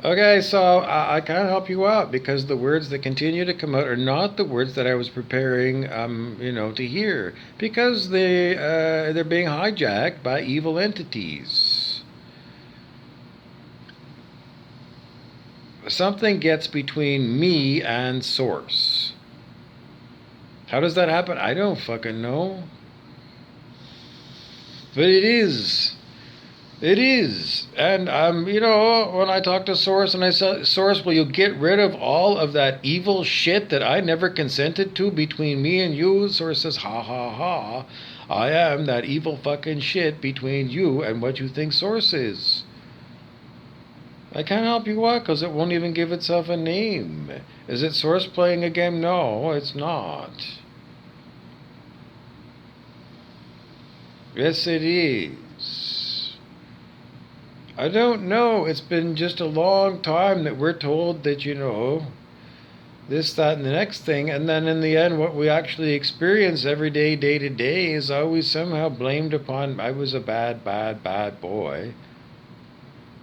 Okay, so I can't help you out because the words that continue to come out are not the words that I was preparing, to hear because they're being hijacked by evil entities. Something gets between me and source. How does that happen? I don't fucking know. But it is. It is. And when I talk to Source and I say, Source, will you get rid of all of that evil shit that I never consented to between me and you? Source says, ha ha ha. I am that evil fucking shit between you and what you think Source is. I can't help you out because it won't even give itself a name. Is it Source playing a game? No, it's not. Yes, it is. I don't know. It's been just a long time that we're told that, this, that, and the next thing. And then in the end, what we actually experience every day, day to day, is always somehow blamed upon I was a bad, bad, bad boy.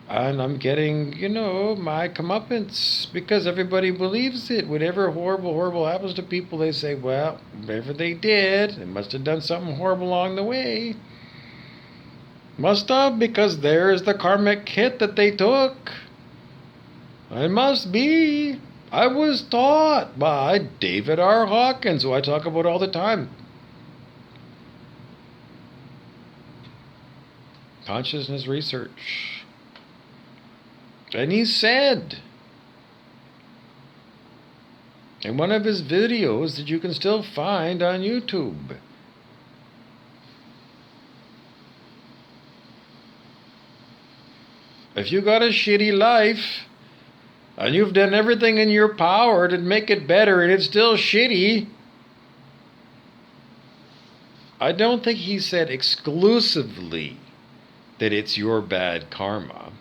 And I'm getting, my comeuppance because everybody believes it. Whatever horrible, horrible happens to people, they say, well, whatever they did, they must have done something horrible along the way. Must have, because there's the karmic hit that they took. It must be. I was taught by David R. Hawkins, who I talk about all the time. Consciousness research. And he said in one of his videos that you can still find on YouTube, if you got a shitty life and you've done everything in your power to make it better and it's still shitty, I don't think he said exclusively that it's your bad karma.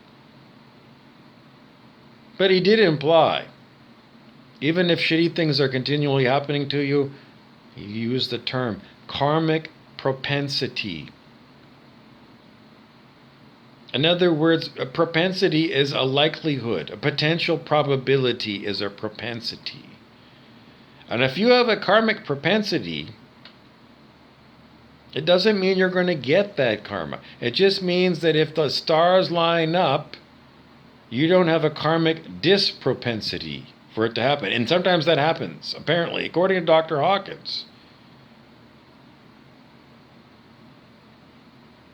But he did imply, even if shitty things are continually happening to you, he used the term karmic propensity. In other words, a propensity is a likelihood. A potential probability is a propensity. And if you have a karmic propensity, it doesn't mean you're going to get that karma. It just means that if the stars line up, you don't have a karmic dispropensity for it to happen. And sometimes that happens, apparently, according to Dr. Hawkins.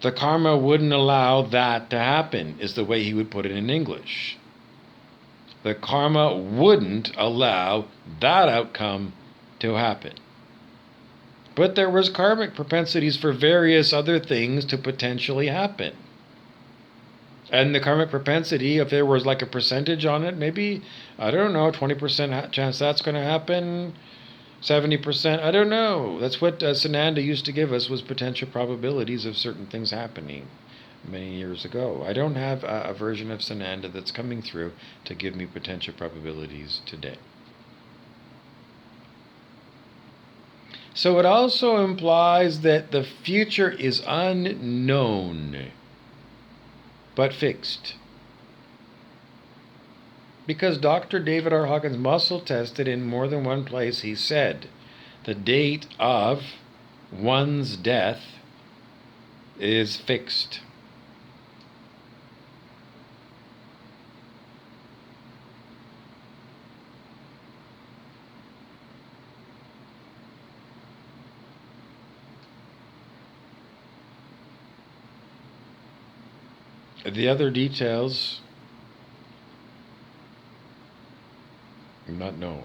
The karma wouldn't allow that to happen, is the way he would put it in English. The karma wouldn't allow that outcome to happen. But there was karmic propensities for various other things to potentially happen. And the karmic propensity, if there was like a percentage on it, maybe, I don't know, 20% chance that's going to happen, 70%, I don't know. That's what Sananda used to give us, was potential probabilities of certain things happening many years ago. I don't have a version of Sananda that's coming through to give me potential probabilities today. So it also implies that the future is unknown, but fixed. Because Dr. David R. Hawkins muscle tested in more than one place, he said the date of one's death is fixed. The other details are not known.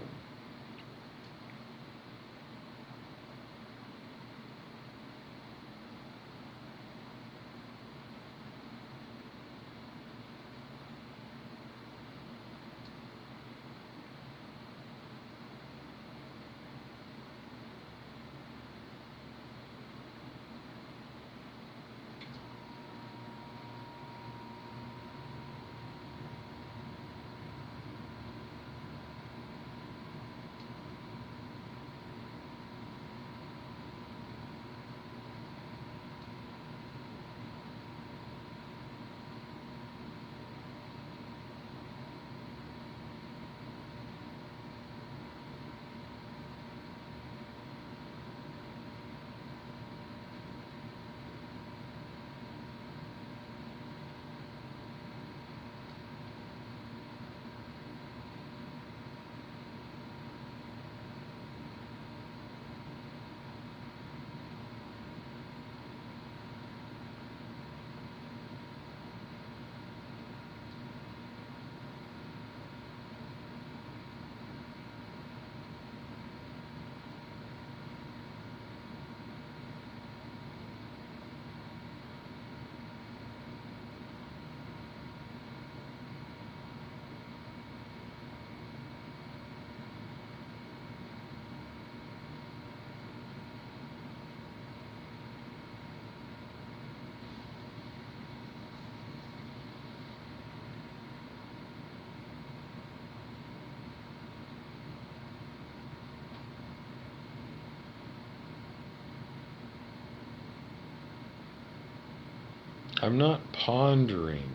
I'm not pondering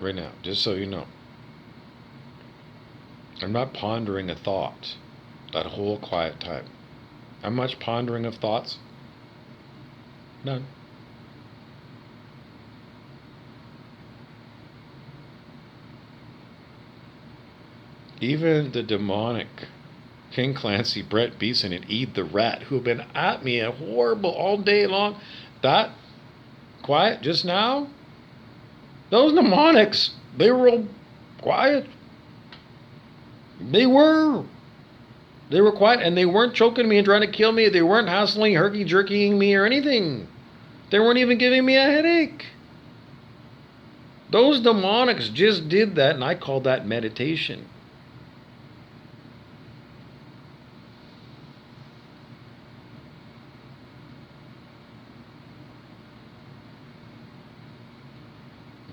right now, just so you know. I'm not pondering a thought that whole quiet time. How much pondering of thoughts? None. Even the demonic King Clancy, Brett Beeson, and Ede the Rat, who have been at me and horrible all day long, that quiet just now, those mnemonics, they were all quiet. They were. They were quiet, and they weren't choking me and trying to kill me. They weren't hassling, herky-jerkying me or anything. They weren't even giving me a headache. Those demonics just did that, and I call that meditation.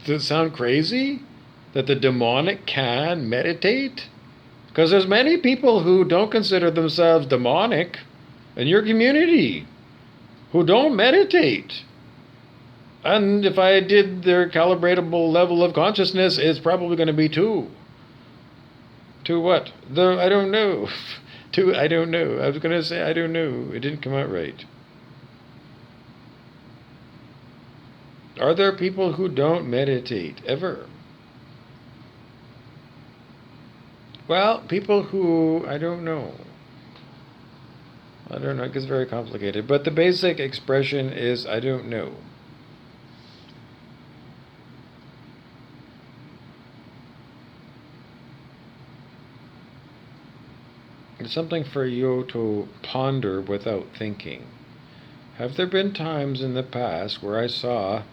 Does it sound crazy that the demonic can meditate? Because there's many people who don't consider themselves demonic in your community who don't meditate. And if I did their calibratable level of consciousness, it's probably going to be two. Two what? I don't know. Two, I don't know. I was going to say I don't know. It didn't come out right. Are there people who don't meditate ever? Well, people who, I don't know. I don't know, it gets very complicated. But the basic expression is, I don't know. It's something for you to ponder without thinking. Have there been times in the past where I saw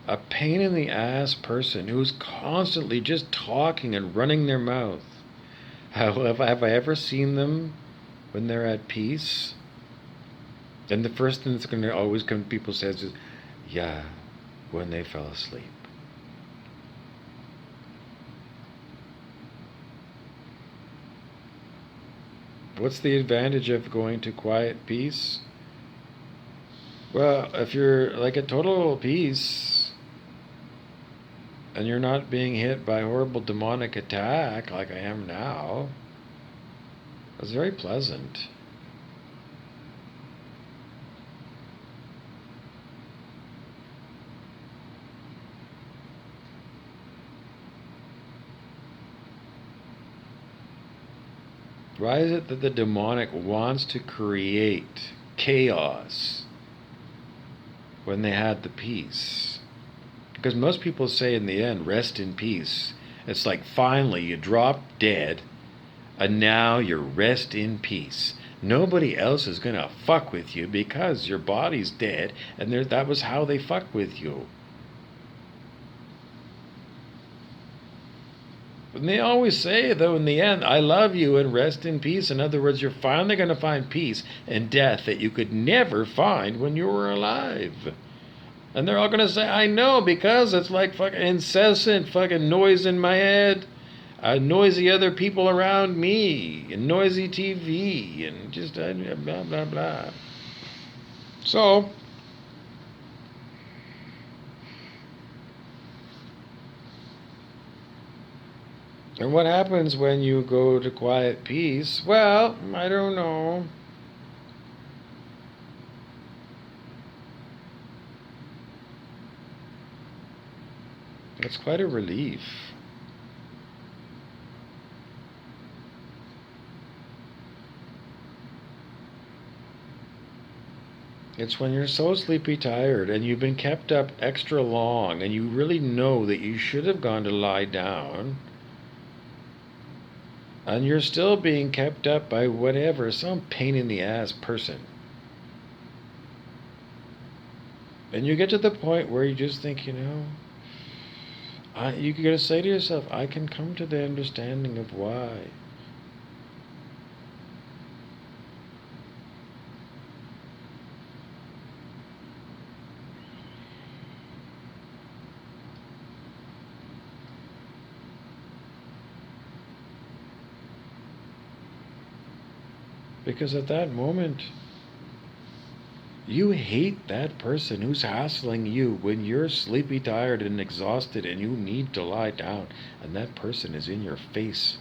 a pain in the ass person who's constantly just talking and running their mouth? Have I ever seen them when they're at peace? And the first thing that's going to always come to people's heads is, yeah, when they fell asleep. What's the advantage of going to quiet peace? Well, if you're like at total peace and you're not being hit by a horrible demonic attack like I am now, it's very pleasant. Why is it that the demonic wants to create chaos when they had the peace? Because most people say in the end, rest in peace. It's like finally you drop dead and now you're rest in peace. Nobody else is going to fuck with you because your body's dead, and that was how they fuck with you. And they always say, though, in the end, I love you and rest in peace. In other words, you're finally going to find peace in death that you could never find when you were alive. And they're all going to say, I know, because it's like fucking incessant fucking noise in my head, noisy other people around me, and noisy TV, and just blah, blah, blah. So, and what happens when you go to quiet peace? Well, I don't know. It's quite a relief. It's when you're so sleepy tired and you've been kept up extra long and you really know that you should have gone to lie down, and you're still being kept up by whatever, some pain in the ass person. And you get to the point where you just think, you gotta say to yourself, I can come to the understanding of why. Because at that moment, You hate that person who's hassling you when you're sleepy, tired, and exhausted and you need to lie down, and that person is in your face.